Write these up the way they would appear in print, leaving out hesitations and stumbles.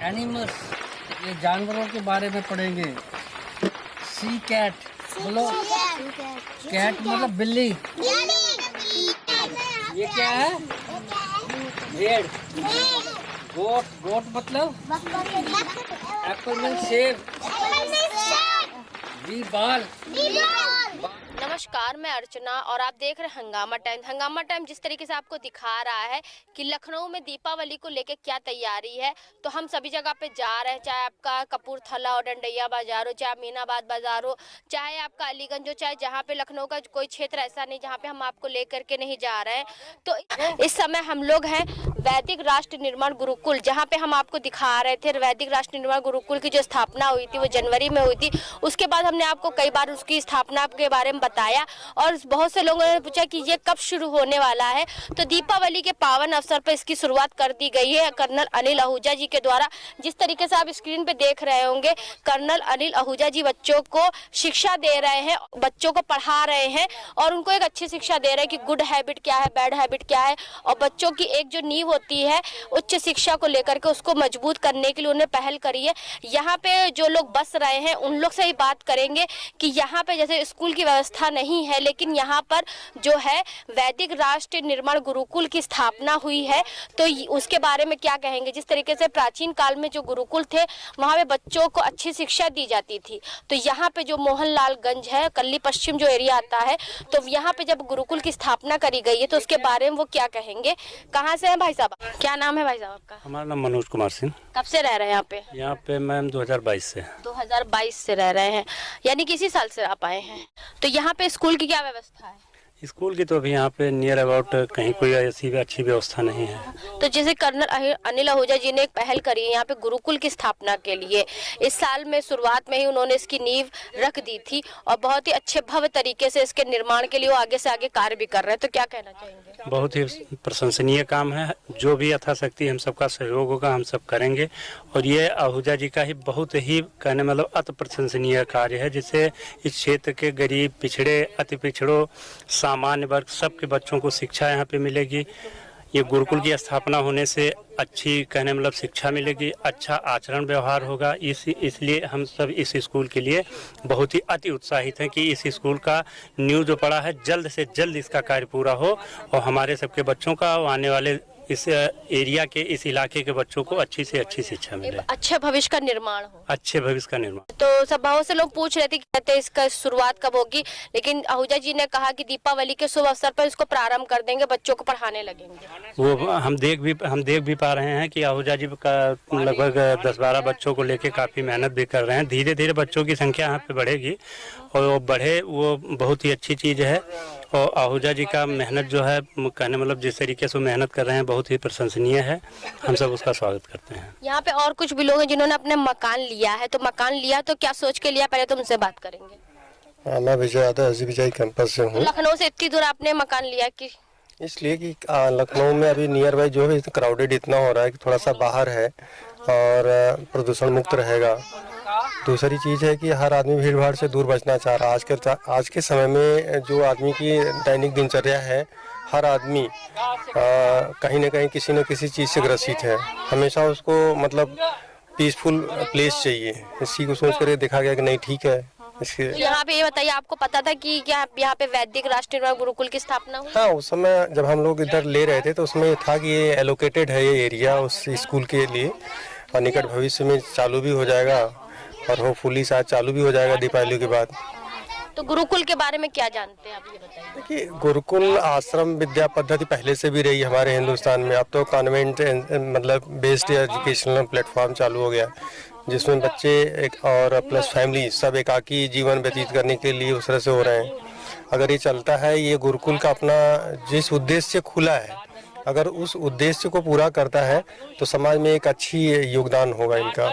Animals, ये जानवरों के बारे में पढ़ेंगे। सी कैट, बोलो। कैट मतलब बिल्ली। ये क्या है? भेड़। गोट, गोट मतलब एप्पल में सेब। बी बाल। नमस्कार, मैं अर्चना और आप देख रहे हैं हंगामा टाइम। हंगामा टाइम जिस तरीके से आपको दिखा रहा है कि लखनऊ में दीपावली को लेकर क्या तैयारी है, तो हम सभी जगह पे जा रहे हैं। चाहे आपका कपूरथला और डंडैया बाजार हो, चाहे अमीनाबाद बाजार हो, चाहे आपका अलीगंज हो, चाहे जहाँ पे लखनऊ का कोई क्षेत्र ऐसा नहीं जहाँ पे हम आपको लेकर के नहीं जा रहे हैं। तो इस समय हम लोग हैं वैदिक राष्ट्र निर्माण गुरुकुल, जहाँ पे हम आपको दिखा रहे थे वैदिक राष्ट्र निर्माण गुरुकुल की जो स्थापना हुई थी वो जनवरी में हुई थी। उसके बाद हमने आपको कई बार उसकी स्थापना के बारे में बताया और बहुत से लोगों ने पूछा कि ये कब शुरू होने वाला है। तो दीपावली के पावन अवसर पर इसकी शुरुआत कर दी गई है कर्नल अनिल आहूजा जी के द्वारा। जिस तरीके से आप स्क्रीन पे देख रहे होंगे, कर्नल अनिल आहूजा जी बच्चों को शिक्षा दे रहे हैं, बच्चों को पढ़ा रहे हैं और उनको एक अच्छी शिक्षा दे रहे हैं कि गुड हैबिट क्या है, बैड हैबिट क्या है। और बच्चों की एक जो नींव होती है उच्च शिक्षा को लेकर के, उसको मजबूत करने के लिए उन्हें पहल करी है। यहाँ पे जो लोग बस रहे हैं उन लोग से ही बात करेंगे कि यहाँ पे जैसे स्कूल की व्यवस्था नहीं है, लेकिन यहाँ पर जो है वैदिक राष्ट्र निर्माण गुरुकुल की स्थापना हुई है, तो उसके बारे में क्या कहेंगे। जिस तरीके से प्राचीन काल में जो गुरुकुल थे वहाँ पे बच्चों को अच्छी शिक्षा दी जाती थी, तो यहाँ पे जो मोहनलालगंज है, कल्ली पश्चिम जो एरिया आता है, तो यहाँ पे जब गुरुकुल की स्थापना करी गई है तो उसके बारे में वो क्या कहेंगे। कहाँ से है भाई साहब? क्या नाम है भाई साहब आपका? हमारा नाम मनोज कुमार सिंह। कब से रह रहे हैं यहाँ पे? यहाँ पे मैम 2022 से। 2022 से रह रहे हैं, यानी कि इसी साल से आप आए हैं। तो यहाँ पे स्कूल की क्या व्यवस्था है? स्कूल की तो अभी यहाँ पे नियर अबाउट कहीं कोई ऐसी अच्छी व्यवस्था नहीं है। तो जैसे कर्नल अनिल आहूजा जी ने एक पहल करी है यहाँ पे गुरुकुल की स्थापना के लिए, इस साल में शुरुआत में ही उन्होंने इसकी नींव रख दी थी और बहुत ही अच्छे भव्य तरीके से इसके निर्माण के लिए वो आगे से आगे कार्य भी कर रहे हैं। तो क्या कहना चाहेंगे? बहुत ही प्रशंसनीय काम है, जो भी यथाशक्ति हम सबका सहयोग होगा हम सब करेंगे। और ये आहूजा जी का ही बहुत ही कहने मतलब अति प्रशंसनीय कार्य है, जिससे इस क्षेत्र के गरीब, पिछड़े, अति पिछड़ों, सामान्य वर्ग सबके बच्चों को शिक्षा यहाँ पे मिलेगी। ये गुरुकुल की स्थापना होने से अच्छी कहने मतलब शिक्षा मिलेगी, अच्छा आचरण व्यवहार होगा। इसलिए हम सब इस स्कूल के लिए बहुत ही अति उत्साहित हैं कि इस स्कूल का न्यू जो पड़ा है जल्द से जल्द इसका कार्य पूरा हो और हमारे सबके बच्चों का आने वाले इस एरिया के, इस इलाके के बच्चों को अच्छी से अच्छी शिक्षा मिले, अच्छे भविष्य का निर्माण हो। अच्छे भविष्य का निर्माण। तो सब बहुत से लोग पूछ रहे थे कि कहते इसका शुरुआत कब होगी, लेकिन आहूजा जी ने कहा कि दीपावली के शुभ अवसर पर इसको प्रारंभ कर देंगे, बच्चों को पढ़ाने लगेंगे। वो हम देख भी पा रहे हैं कि आहूजा जी का लगभग 10-12 बच्चों को लेके काफ़ी मेहनत भी कर रहे हैं। धीरे धीरे बच्चों की संख्या यहाँ पे बढ़ेगी और वो बढ़े, वो बहुत ही अच्छी चीज़ है। और आहूजा जी का मेहनत जो है कहने मतलब जिस तरीके से मेहनत कर रहे हैं बहुत ही प्रशंसनीय है, हम सब उसका स्वागत करते हैं। यहाँ पे और कुछ भी लोग हैं जिन्होंने अपने मकान लिया है, तो मकान लिया तो क्या सोच के लिया, पहले तो उनसे बात करेंगे। मैं विजय यादव विजय कैंपस से हूँ। लखनऊ से इतनी दूर आपने मकान लिया कि इसलिए कि लखनऊ में अभी नियर बाई जो है क्राउडेड इतना हो रहा है कि थोड़ा सा बाहर है और प्रदूषण मुक्त रहेगा। दूसरी चीज़ है कि हर आदमी भीड़ भाड़ से दूर बचना चाह रहा है। आज के समय में जो आदमी की दैनिक दिनचर्या है, हर आदमी कहीं ना कहीं किसी न किसी चीज़ से ग्रसित है। हमेशा उसको मतलब पीसफुल प्लेस चाहिए, इसी को सोच कर देखा गया कि नहीं ठीक है। तो यहाँ पे ये बताइए, आपको पता था कि क्या यहाँ पे वैदिक राष्ट्र निर्माण गुरुकुल की स्थापना हुई? हाँ, उस समय जब हम लोग इधर ले रहे थे तो उसमें था कि ये एलोकेटेड है ये एरिया उस स्कूल के लिए और निकट भविष्य में चालू भी हो जाएगा और होपफुली शायद चालू भी हो जाएगा दीपावली के बाद। तो गुरुकुल के बारे में क्या जानते हैं आप, ये बताइए। देखिए, गुरुकुल आश्रम विद्या पद्धति पहले से भी रही हमारे हिंदुस्तान में। अब तो कॉन्वेंट मतलब बेस्ड एजुकेशनल प्लेटफॉर्म चालू हो गया, जिसमें बच्चे एक और प्लस फैमिली सब एकाकी जीवन व्यतीत करने के लिए उस तरह से हो रहे हैं। अगर ये चलता है, ये गुरुकुल का अपना जिस उद्देश्य से खुला है, अगर उस उद्देश्य को पूरा करता है तो समाज में एक अच्छी योगदान होगा इनका।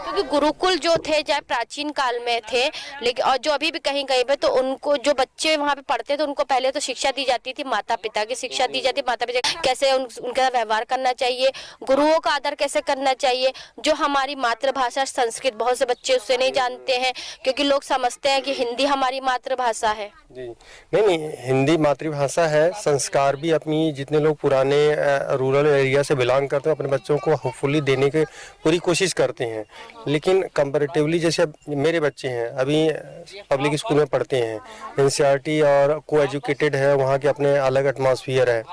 तो क्योंकि गुरुकुल जो थे चाहे प्राचीन काल में थे, लेकिन और जो अभी भी कहीं कहीं पे, तो उनको जो बच्चे वहाँ पे पढ़ते थे उनको पहले तो शिक्षा दी जाती थी, माता पिता की शिक्षा दी जाती, माता पिता कैसे उनके साथ व्यवहार करना चाहिए, गुरुओं का आदर कैसे करना चाहिए। जो हमारी मातृभाषा संस्कृत, बहुत से बच्चे उससे नहीं जानते हैं क्योंकि लोग समझते हैं कि हिंदी हमारी मातृभाषा है। जी नहीं, हिंदी मातृभाषा है। संस्कार भी अपनी जितने लोग पुराने रूरल एरिया से बिलोंग करते हैं अपने बच्चों को होपफुली देने की पूरी कोशिश करते हैं, लेकिन कंपैरेटिवली जैसे मेरे बच्चे हैं अभी पब्लिक स्कूल में पढ़ते हैं, एनसीईआरटी और को एजुकेटेड है, वहाँ के अपने अलग एटमॉस्फेयर है,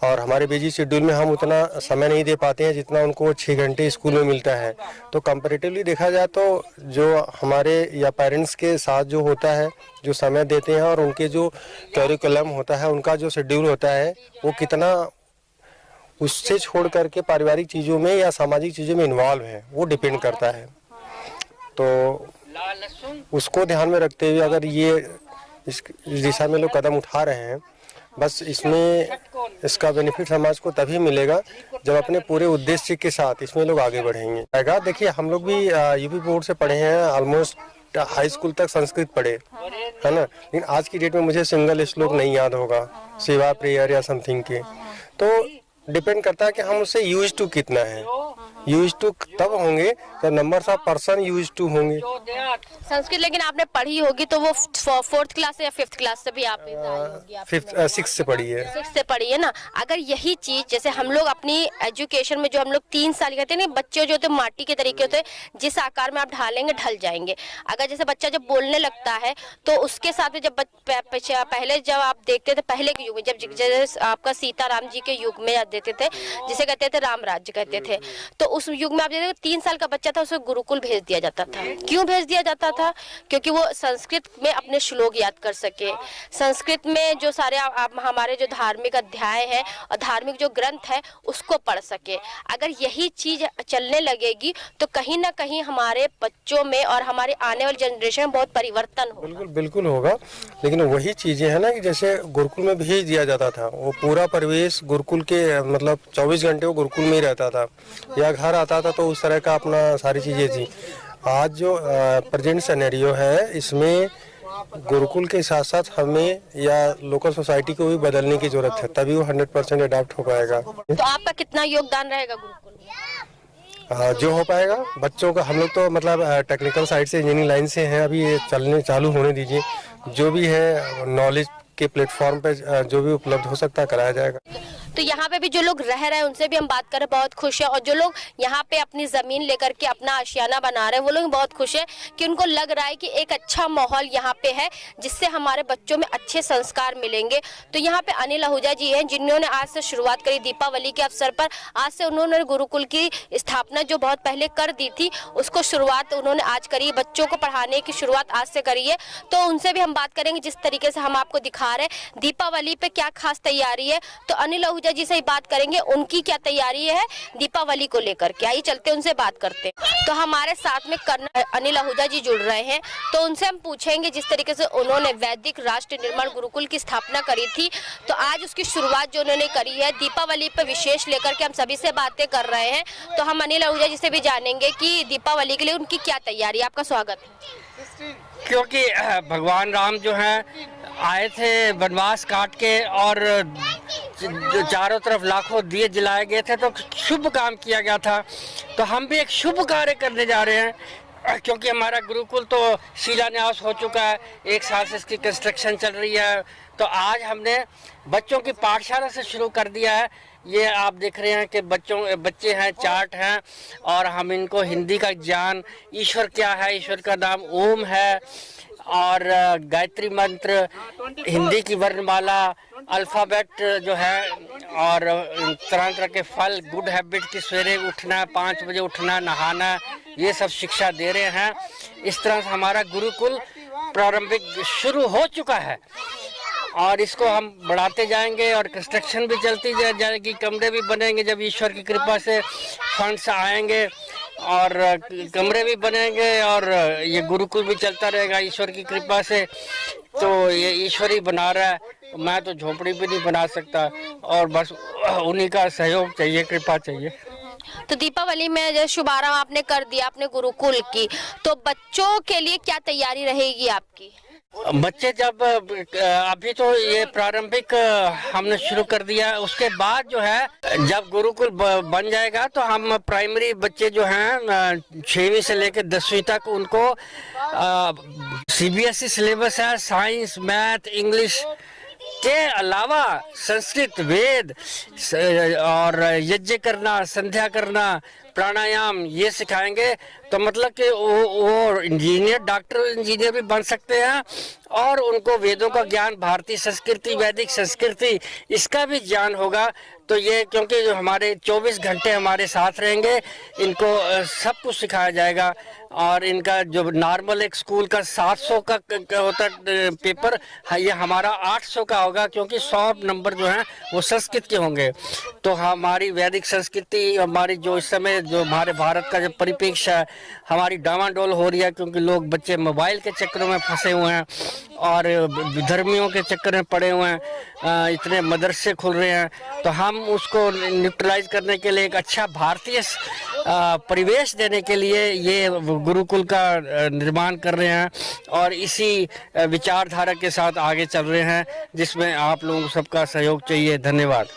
और हमारे बिजी शेड्यूल में हम उतना समय नहीं दे पाते हैं जितना उनको 6 घंटे स्कूल में मिलता है। तो कंपैरेटिवली देखा जाए तो जो हमारे या पेरेंट्स के साथ जो होता है, जो समय देते हैं और उनके जो करिकुलम होता है, उनका जो शेड्यूल होता है, वो कितना उससे छोड़ करके पारिवारिक चीज़ों में या सामाजिक चीज़ों में इन्वॉल्व है, वो डिपेंड करता है। तो उसको ध्यान में रखते हुए अगर ये इस दिशा में लोग कदम उठा रहे हैं, बस इसमें इसका बेनिफिट समाज को तभी मिलेगा जब अपने पूरे उद्देश्य के साथ इसमें लोग आगे बढ़ेंगे। देखिए हम लोग भी यूपी बोर्ड से पढ़े हैं, ऑलमोस्ट हाई स्कूल तक संस्कृत पढ़े है ना, लेकिन आज की डेट में मुझे सिंगल श्लोक नहीं याद होगा सेवा प्रेयर या समथिंग के। तो डिपेंड करता है कि हम उससे यूज टू कितना है। यूज टू तब होंगे जब numbers of person use two होंगे। संस्कृत लेकिन आपने पढ़ी होगी तो वो 4th क्लास से या 5th क्लास से भी आप 6 से पढ़ी है। 6 से पढ़ी है ना। अगर यही चीज जैसे हम लोग अपनी एजुकेशन में जो हम लोग 3 साल कहते हैं ना, बच्चे जो होते माटी के तरीके होते हैं, जिस आकार में आप ढालेंगे ढल जाएंगे। अगर जैसे बच्चा जब बोलने लगता है तो उसके साथ में जब पहले जब आप देखते थे पहले के युग में, जब जैसे आपका सीताराम जी के युग में देते थे जिसे कहते थे राम राज्य कहते थे, तो उस युग में आप देखते 3 साल का बच्चा था उसे गुरुकुल भेज दिया जाता था। क्यों भेज दिया जाता था? क्योंकि वो संस्कृत में अपने श्लोक याद कर सके, संस्कृत में जो सारे हमारे जो धार्मिक अध्याय है और धार्मिक जो ग्रंथ है उसको पढ़ सके। अगर यही चीज चलने लगेगी तो कहीं ना कहीं हमारे बच्चों में और हमारे आने वाली जनरेशन में बहुत परिवर्तन होगा। बिल्कुल बिल्कुल होगा, लेकिन वही चीजें है ना कि जैसे गुरुकुल में भेज दिया जाता था, वो पूरा परिवेश गुरुकुल के मतलब 24 घंटे वो गुरुकुल में ही रहता था, या घर आता था तो उस तरह का अपना सारी चीजें थी। आज जो प्रेजेंट सिनेरियो है इसमें गुरुकुल के साथ साथ हमें या लोकल सोसाइटी को भी बदलने की जरूरत है, तभी वो 100% अडॉप्ट हो पाएगा। तो आपका कितना योगदान रहेगा गुरुकुल में? जो हो पाएगा बच्चों का। हम लोग तो मतलब टेक्निकल साइड से इंजीनियरिंग लाइन से हैं, अभी ये चलने चालू होने दीजिए, जो भी है नॉलेज के प्लेटफॉर्म पे जो भी उपलब्ध हो सकता है कराया जाएगा। तो यहाँ पे भी जो लोग रह रहे हैं उनसे भी हम बात कर रहे हैं, बहुत खुश है। और जो लोग यहाँ पे अपनी जमीन लेकर के अपना आशियाना बना रहे हैं वो लोग बहुत खुश है कि उनको लग रहा है कि एक अच्छा माहौल यहाँ पे है जिससे हमारे बच्चों में अच्छे संस्कार मिलेंगे। तो यहाँ पे अनिल आहूजा जी हैं जिन्होंने आज से शुरुआत करी दीपावली के अवसर पर। आज से उन्होंने गुरुकुल की स्थापना जो बहुत पहले कर दी थी उसको शुरुआत उन्होंने आज करी, बच्चों को पढ़ाने की शुरुआत आज से करी है। तो उनसे भी हम बात करेंगे जिस तरीके से हम आपको दिखा रहे हैं दीपावली पे क्या खास तैयारी है। तो अनिल आहूजा जी से ही बात करेंगे उनकी क्या तैयारी है दीपावली को लेकर के। आइए चलते उनसे बात करते हैं। तो हमारे साथ में कर्नल अनिल आहूजा जी जुड़ रहे हैं, तो उनसे हम पूछेंगे जिस तरीके से उन्होंने वैदिक राष्ट्र निर्माण गुरुकुल की स्थापना करी थी, तो आज उसकी शुरुआत जो उन्होंने करी है दीपावली पर विशेष लेकर के हम सभी से बातें कर रहे हैं। तो हम अनिल आहूजा जी से भी जानेंगे कि दीपावली के लिए उनकी क्या तैयारी है। आपका स्वागत है। क्योंकि भगवान राम जो हैं आए थे वनवास काट के और चारों तरफ लाखों दिए जलाए गए थे, तो शुभ काम किया गया था। तो हम भी एक शुभ कार्य करने जा रहे हैं क्योंकि हमारा गुरुकुल तो शिलान्यास हो चुका है, 1 साल से इसकी कंस्ट्रक्शन चल रही है। तो आज हमने बच्चों की पाठशाला से शुरू कर दिया है। ये आप देख रहे हैं कि बच्चे हैं, चार्ट हैं, और हम इनको हिंदी का ज्ञान, ईश्वर क्या है, ईश्वर का नाम ओम है, और गायत्री मंत्र, हिंदी की वर्णमाला, अल्फ़ाबेट जो है, और तरह तरह के फल, गुड हैबिट की सवेरे उठना, 5 बजे उठना, नहाना, ये सब शिक्षा दे रहे हैं। इस तरह से हमारा गुरुकुल प्रारंभिक शुरू हो चुका है और इसको हम बढ़ाते जाएंगे और कंस्ट्रक्शन भी चलती जाएगी, कमरे भी बनेंगे जब ईश्वर की कृपा से फंड्स आएंगे, और कमरे भी बनेंगे और ये गुरुकुल भी चलता रहेगा ईश्वर की कृपा से। तो ये ईश्वर ही बना रहा है, मैं तो झोपड़ी भी नहीं बना सकता, और बस उन्हीं का सहयोग चाहिए, कृपा चाहिए। तो दीपावली में जो शुभारंभ आपने कर दिया अपने गुरुकुल की, तो बच्चों के लिए क्या तैयारी रहेगी आपकी? बच्चे जब अभी तो ये प्रारंभिक हमने शुरू कर दिया, उसके बाद जो है जब गुरुकुल बन जाएगा तो हम प्राइमरी बच्चे जो हैं 6वीं से लेकर 10वीं तक उनको CBSE सिलेबस है, साइंस, मैथ, इंग्लिश के अलावा संस्कृत, वेद और यज्ञ करना, संध्या करना, प्राणायाम ये सिखाएंगे। तो मतलब कि वो इंजीनियर, डॉक्टर इंजीनियर भी बन सकते हैं और उनको वेदों का ज्ञान, भारतीय संस्कृति, वैदिक संस्कृति इसका भी ज्ञान होगा। तो ये क्योंकि जो हमारे 24 घंटे हमारे साथ रहेंगे, इनको सब कुछ सिखाया जाएगा। और इनका जो नॉर्मल एक स्कूल का 700 का होता पेपर, ये हमारा 800 का होगा, क्योंकि 100 नंबर जो हैं वो संस्कृत के होंगे। तो हमारी वैदिक संस्कृति, हमारी जो इस समय जो हमारे भारत का जो परिप्रेक्ष्य है, हमारी डामाडोल हो रही है, क्योंकि लोग बच्चे मोबाइल के चक्करों में फंसे हुए हैं और धर्मियों के चक्कर में पड़े हुए हैं, इतने मदरसे खुल रहे हैं। तो हम उसको न्यूट्रलाइज करने के लिए एक अच्छा भारतीय परिवेश देने के लिए ये गुरुकुल का निर्माण कर रहे हैं और इसी विचारधारा के साथ आगे चल रहे हैं, जिसमें आप लोगों सबका सहयोग चाहिए। धन्यवाद।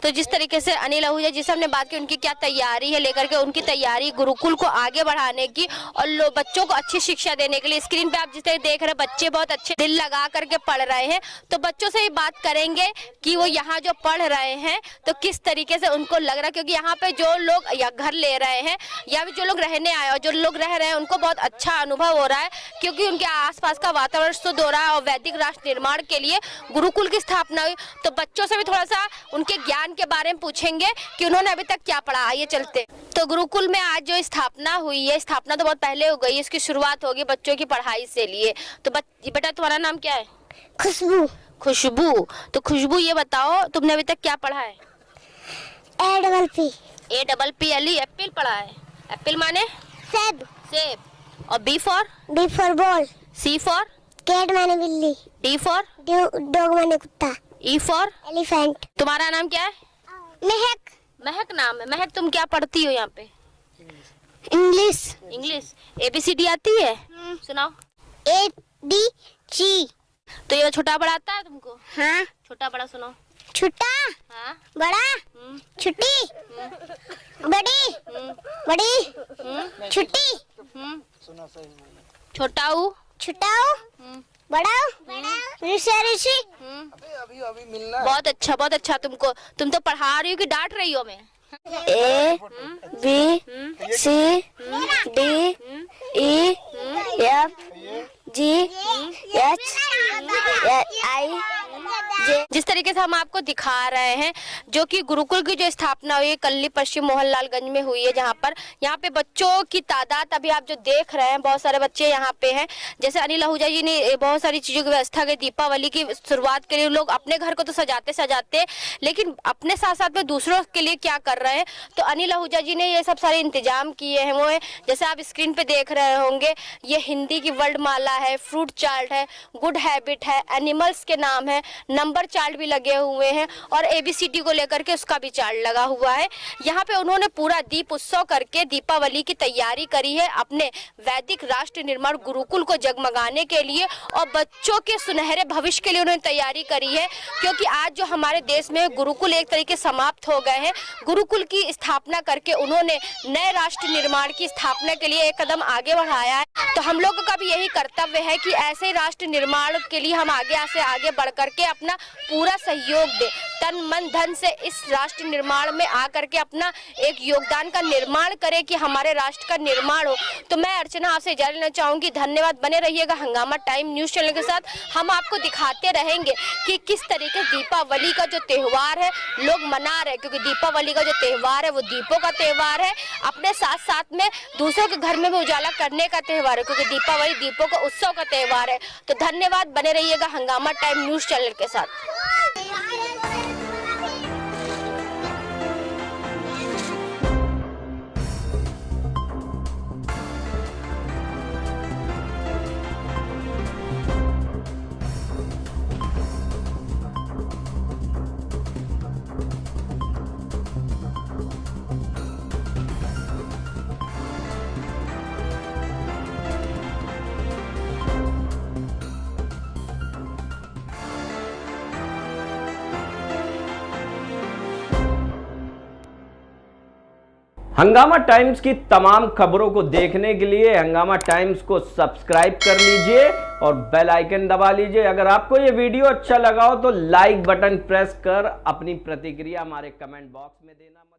तो जिस तरीके से अनिल आहूजा जिससे हमने बात की, उनकी क्या तैयारी है लेकर के, उनकी तैयारी गुरुकुल को आगे बढ़ाने की और बच्चों को अच्छी शिक्षा देने के लिए। स्क्रीन पे आप जिस तरह देख रहे हैं, बच्चे बहुत अच्छे दिल लगा करके पढ़ रहे हैं। तो बच्चों से ही बात करेंगे कि वो यहाँ जो पढ़ रहे हैं तो किस तरीके से उनको लग रहा है, क्योंकि यहाँ पे जो लोग या घर ले रहे हैं या भी जो लोग रहने आए और जो लोग रह रहे हैं उनको बहुत अच्छा अनुभव हो रहा है, क्योंकि उनके आसपास का वातावरण शुद्ध हो रहा है और वैदिक राष्ट्र निर्माण के लिए गुरुकुल की स्थापना हुई। तो बच्चों से भी थोड़ा सा उनके ज्ञान के बारे में पूछेंगे कि उन्होंने अभी तक क्या पढ़ा। आइए चलते। तो गुरुकुल में आज जो स्थापना हुई है, स्थापना तो बहुत पहले हो गई, इसकी शुरुआत होगी बच्चों की पढ़ाई से लिए। तो बेटा तुम्हारा नाम क्या है? खुशबू। खुशबू। तो खुशबू ये बताओ तुमने अभी तक क्या पढ़ा है? APPLE एप्पल पढ़ा है। एप्पल माने सेब। सेब। और B for ball. C for cat माने बिल्ली। D for डॉग माने कुत्ता। E for elephant. तुम्हारा नाम क्या है? महक। महक नाम है। महक तुम क्या पढ़ती हो यहाँ पे? इंग्लिश। ABCD आती है? सुनाओ। ABCD। तो ये छोटा बड़ा आता है तुमको? हाँ। छोटा बड़ा सुनाओ। छोटा। हाँ। बड़ा। छोटी। बड़ी। बड़ी। छोटी। छोटा ऊ। छोटा। बड़ा। ऋषि। बहुत अच्छा, बहुत अच्छा। तुम तो पढ़ा रही हो कि डांट रही हो? मैं ABCDEFGHI। जिस तरीके से हम आपको दिखा रहे हैं जो कि गुरुकुल की जो स्थापना हुई है कल्ली पश्चिम मोहनलालगंज में हुई है, जहाँ पे बच्चों की तादाद अभी आप जो देख रहे हैं, बहुत सारे बच्चे यहाँ पे हैं। जैसे अनिल आहूजा जी ने बहुत सारी चीजों की व्यवस्था की। दीपावली की शुरुआत के लिए लोग अपने घर को तो सजाते, लेकिन अपने साथ साथ में दूसरों के लिए क्या कर रहे हैं, तो अनिल आहूजा जी ने ये सब सारे इंतजाम किए हैं। वो है जैसे आप स्क्रीन पे देख रहे होंगे, ये हिंदी की वर्ड माला है, फ्रूट चार्ट है, गुड हैबिट है, एनिमल्स के नाम है, नंबर चार्ट भी लगे हुए हैं और ABCD को लेकर के उसका भी चार्ट लगा हुआ है। यहाँ पे उन्होंने पूरा दीप उत्सव करके दीपावली की तैयारी करी है अपने वैदिक राष्ट्र निर्माण गुरुकुल को जगमगाने के लिए और बच्चों के सुनहरे भविष्य के लिए उन्होंने तैयारी करी है। क्योंकि आज जो हमारे देश में गुरुकुल एक तरीके समाप्त हो गए हैं, गुरुकुल की स्थापना करके उन्होंने नए राष्ट्र निर्माण की स्थापना के लिए एक कदम आगे बढ़ाया है। तो हम लोगों का भी यही कर्तव्य है कि ऐसे राष्ट्र निर्माण के लिए हम आगे से आगे बढ़ करके अपना पूरा सहयोग दे, तन मन धन से इस राष्ट्र निर्माण में आकर के अपना एक योगदान का निर्माण करें कि हमारे राष्ट्र का निर्माण हो। तो मैं अर्चना आपसे इजाजत लेना चाहूंगी। धन्यवाद। बने रहिएगा हंगामा टाइम न्यूज चैनल के साथ। हम आपको दिखाते रहेंगे कि किस तरीके दीपावली का जो त्योहार है लोग मना रहे, क्योंकि दीपावली का जो त्योहार है वो दीपों का त्योहार है, अपने साथ साथ में दूसरों के घर में भी उजाला करने का त्योहार है, क्योंकि दीपावली दीपों का उत्सव का त्योहार है। तो धन्यवाद। बने रहिएगा हंगामा टाइम न्यूज चैनल के साथ। हंगामा टाइम्स की तमाम खबरों को देखने के लिए हंगामा टाइम्स को सब्सक्राइब कर लीजिए और बेल आइकन दबा लीजिए। अगर आपको ये वीडियो अच्छा लगा हो तो लाइक बटन प्रेस कर अपनी प्रतिक्रिया हमारे कमेंट बॉक्स में देना मत